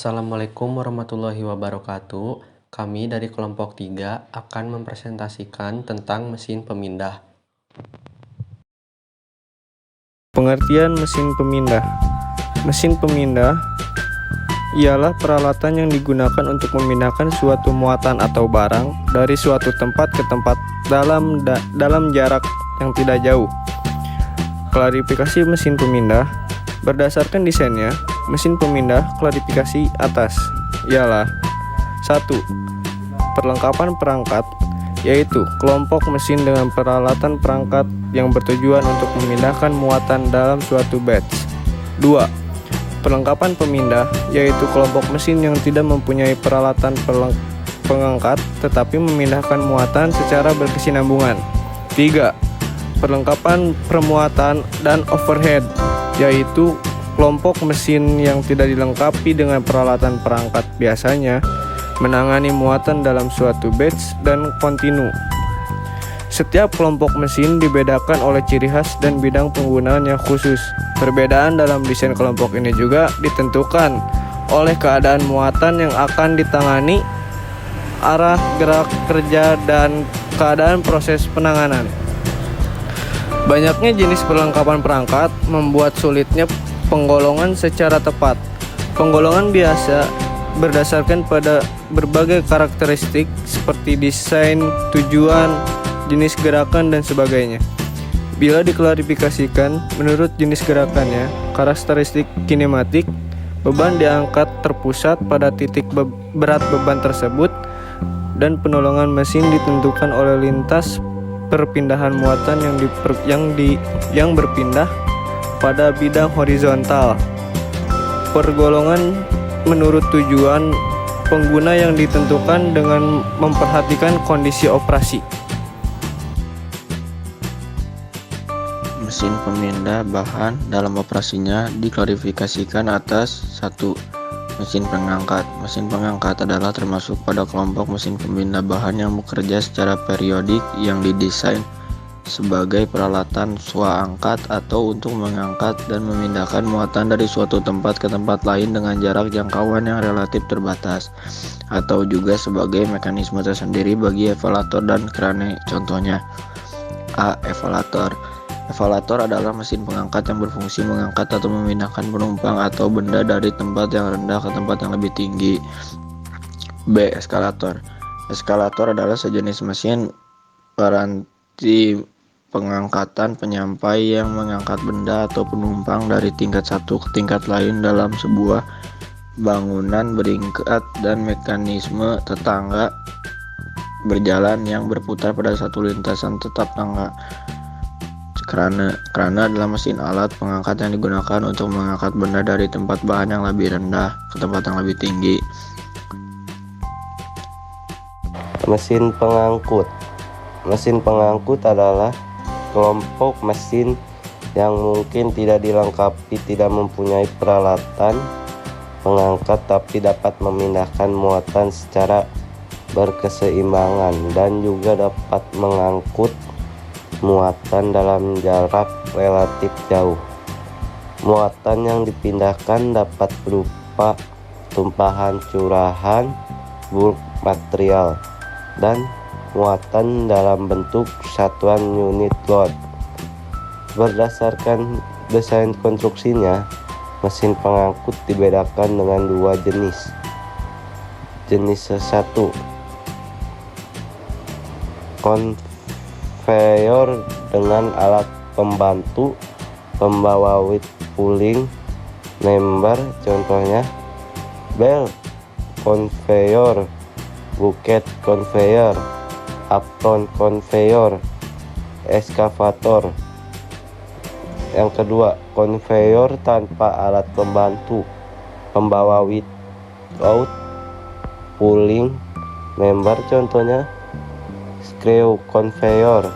Assalamualaikum warahmatullahi wabarakatuh. Kami dari kelompok 3 akan mempresentasikan tentang mesin pemindah. Pengertian mesin pemindah. Mesin pemindah ialah peralatan yang digunakan untuk memindahkan suatu muatan atau barang dari suatu tempat ke tempat dalam jarak yang tidak jauh. Klarifikasi mesin pemindah. Berdasarkan desainnya, mesin pemindah klarifikasi atas ialah 1. Perlengkapan perangkat, yaitu kelompok mesin dengan peralatan perangkat yang bertujuan untuk memindahkan muatan dalam suatu batch. 2. Perlengkapan pemindah, yaitu kelompok mesin yang tidak mempunyai peralatan pengangkat tetapi memindahkan muatan secara berkesinambungan. 3. Perlengkapan permuatan dan overhead, yaitu kelompok mesin yang tidak dilengkapi dengan peralatan perangkat, biasanya menangani muatan dalam suatu batch dan kontinu. Setiap kelompok mesin dibedakan oleh ciri khas dan bidang penggunaan yang khusus. Perbedaan dalam desain kelompok ini juga ditentukan oleh keadaan muatan yang akan ditangani, arah gerak kerja, dan keadaan proses penanganan. Banyaknya jenis perlengkapan perangkat membuat sulitnya penggolongan secara tepat. Penggolongan biasa berdasarkan pada berbagai karakteristik seperti desain, tujuan, jenis gerakan, dan sebagainya. Bila diklarifikasikan menurut jenis gerakannya, karakteristik kinematik, beban diangkat terpusat pada titik berat beban tersebut, dan penolongan mesin ditentukan oleh lintas perpindahan muatan yang berpindah pada bidang horizontal. Pergolongan menurut tujuan pengguna yang ditentukan dengan memperhatikan kondisi operasi. Mesin pemindah bahan dalam operasinya diklarifikasikan atas 1. Mesin pengangkat. Mesin pengangkat adalah termasuk pada kelompok mesin pemindah bahan yang bekerja secara periodik yang didesain sebagai peralatan swaangkat atau untuk mengangkat dan memindahkan muatan dari suatu tempat ke tempat lain dengan jarak jangkauan yang relatif terbatas, atau juga sebagai mekanisme tersendiri bagi evalator dan krane. Contohnya: A. Evalator. Evalator adalah mesin pengangkat yang berfungsi mengangkat atau memindahkan penumpang atau benda dari tempat yang rendah ke tempat yang lebih tinggi. B. Eskalator. Eskalator adalah sejenis mesin peranti pengangkatan penyampai yang mengangkat benda atau penumpang dari tingkat satu ke tingkat lain dalam sebuah bangunan beringkat dan mekanisme tetangga berjalan yang berputar pada satu lintasan tetap tangga. Krane adalah mesin alat pengangkat yang digunakan untuk mengangkat benda dari tempat bahan yang lebih rendah ke tempat yang lebih tinggi. Mesin pengangkut. Mesin pengangkut adalah kelompok mesin yang mungkin tidak dilengkapi, tidak mempunyai peralatan pengangkat tapi dapat memindahkan muatan secara berkeseimbangan dan juga dapat mengangkut muatan dalam jarak relatif jauh. Muatan yang dipindahkan dapat berupa tumpahan, curahan, bulk material, dan muatan dalam bentuk satuan unit load. Berdasarkan desain konstruksinya, mesin pengangkut dibedakan dengan dua jenis. Jenis 1, konveyor dengan alat pembantu pembawa wheel pulling member, contohnya belt conveyor, bucket conveyor, apron conveyor, eskavator. Yang kedua, konveyor tanpa alat pembantu pembawa without pulling member, contohnya screw conveyor,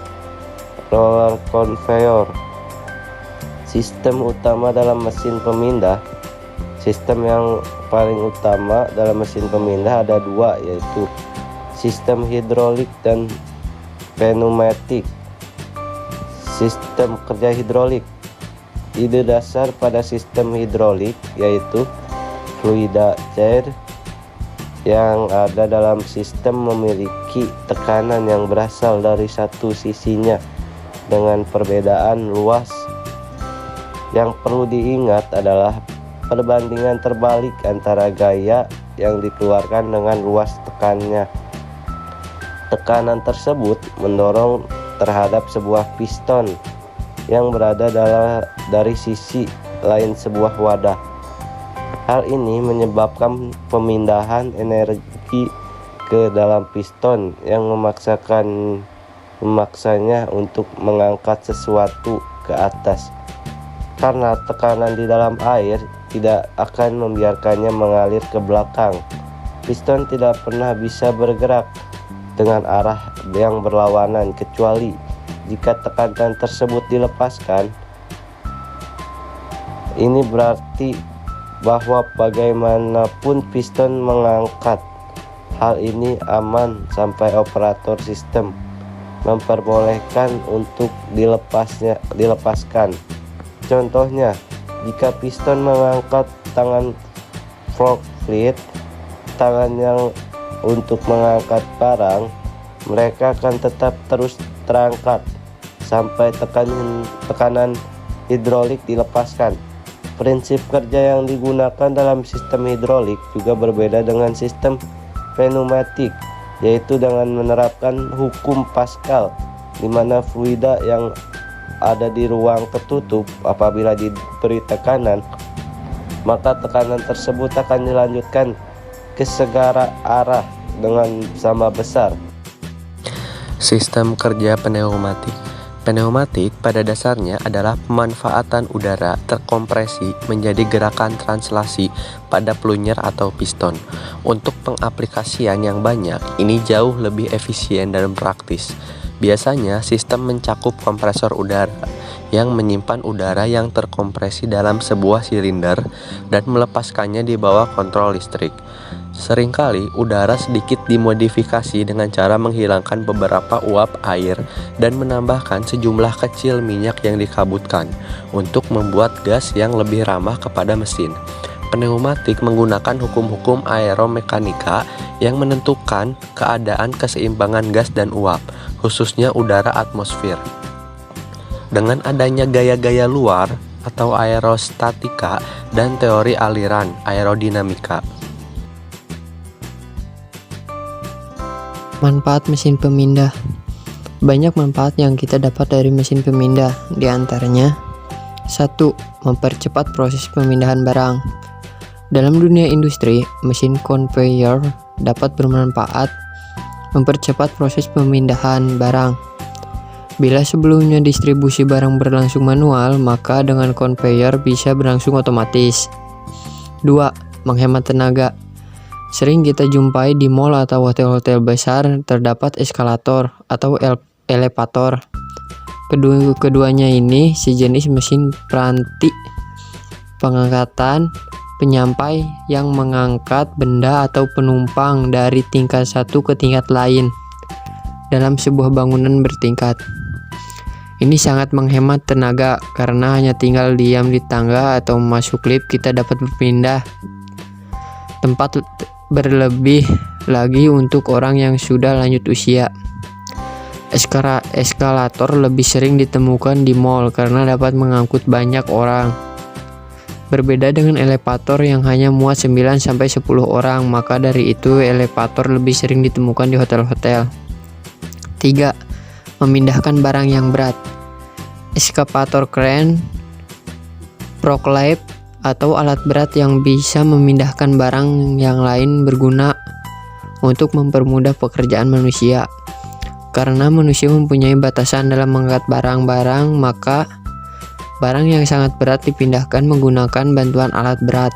roller conveyor. Sistem utama dalam mesin pemindah. Sistem yang paling utama dalam mesin pemindah ada dua, yaitu sistem hidrolik dan pneumatik. Sistem kerja hidrolik. Ide dasar pada sistem hidrolik yaitu fluida cair yang ada dalam sistem memiliki tekanan yang berasal dari satu sisinya dengan perbedaan luas. Yang perlu diingat adalah perbandingan terbalik antara gaya yang dikeluarkan dengan luas tekannya. Tekanan tersebut mendorong terhadap sebuah piston yang berada dari sisi lain sebuah wadah. Hal ini menyebabkan pemindahan energi ke dalam piston yang memaksanya untuk mengangkat sesuatu ke atas. Karena tekanan di dalam air tidak akan membiarkannya mengalir ke belakang, piston tidak pernah bisa bergerak dengan arah yang berlawanan kecuali jika tekanan tersebut dilepaskan. Ini berarti bahwa bagaimanapun piston mengangkat, hal ini aman sampai operator sistem memperbolehkan untuk dilepaskan. Contohnya, jika piston mengangkat tangan forklift, tangan yang untuk mengangkat barang, mereka akan tetap terus terangkat sampai tekanan hidrolik dilepaskan. Prinsip kerja yang digunakan dalam sistem hidrolik juga berbeda dengan sistem pneumatik, yaitu dengan menerapkan hukum Pascal, di mana fluida yang ada di ruang tertutup apabila diberi tekanan, maka tekanan tersebut akan dilanjutkan ke segala arah dengan sama besar. Sistem kerja pneumatik. Pneumatik pada dasarnya adalah pemanfaatan udara terkompresi menjadi gerakan translasi pada plunyer atau piston. Untuk pengaplikasian yang banyak, ini jauh lebih efisien dan praktis. Biasanya sistem mencakup kompresor udara yang menyimpan udara yang terkompresi dalam sebuah silinder dan melepaskannya di bawah kontrol listrik. Seringkali udara sedikit dimodifikasi dengan cara menghilangkan beberapa uap air dan menambahkan sejumlah kecil minyak yang dikabutkan untuk membuat gas yang lebih ramah kepada mesin. Pneumatik menggunakan hukum-hukum aeromekanika yang menentukan keadaan keseimbangan gas dan uap, khususnya udara atmosfer. Dengan adanya gaya-gaya luar atau aerostatika dan teori aliran aerodinamika. Manfaat mesin pemindah. Banyak manfaat yang kita dapat dari mesin pemindah, di antaranya 1. Mempercepat proses pemindahan barang. Dalam dunia industri, mesin conveyor dapat bermanfaat mempercepat proses pemindahan barang. Bila sebelumnya distribusi barang berlangsung manual, maka dengan conveyor bisa berlangsung otomatis. 2. Menghemat tenaga. Sering kita jumpai di mall atau hotel-hotel besar terdapat eskalator atau elevator. Keduanya ini sejenis mesin peranti pengangkatan penyampai yang mengangkat benda atau penumpang dari tingkat satu ke tingkat lain dalam sebuah bangunan bertingkat. Ini sangat menghemat tenaga karena hanya tinggal diam di tangga atau masuk lift kita dapat berpindah tempat berlebih lagi untuk orang yang sudah lanjut usia. Eskalator lebih sering ditemukan di mall karena dapat mengangkut banyak orang. Berbeda dengan elevator yang hanya muat 9-10 orang, maka dari itu elevator lebih sering ditemukan di hotel-hotel. 3. Memindahkan barang yang berat. Eskavator crane, forklift, atau alat berat yang bisa memindahkan barang yang lain berguna untuk mempermudah pekerjaan manusia. Karena manusia mempunyai batasan dalam mengangkat barang-barang, maka barang yang sangat berat dipindahkan menggunakan bantuan alat berat.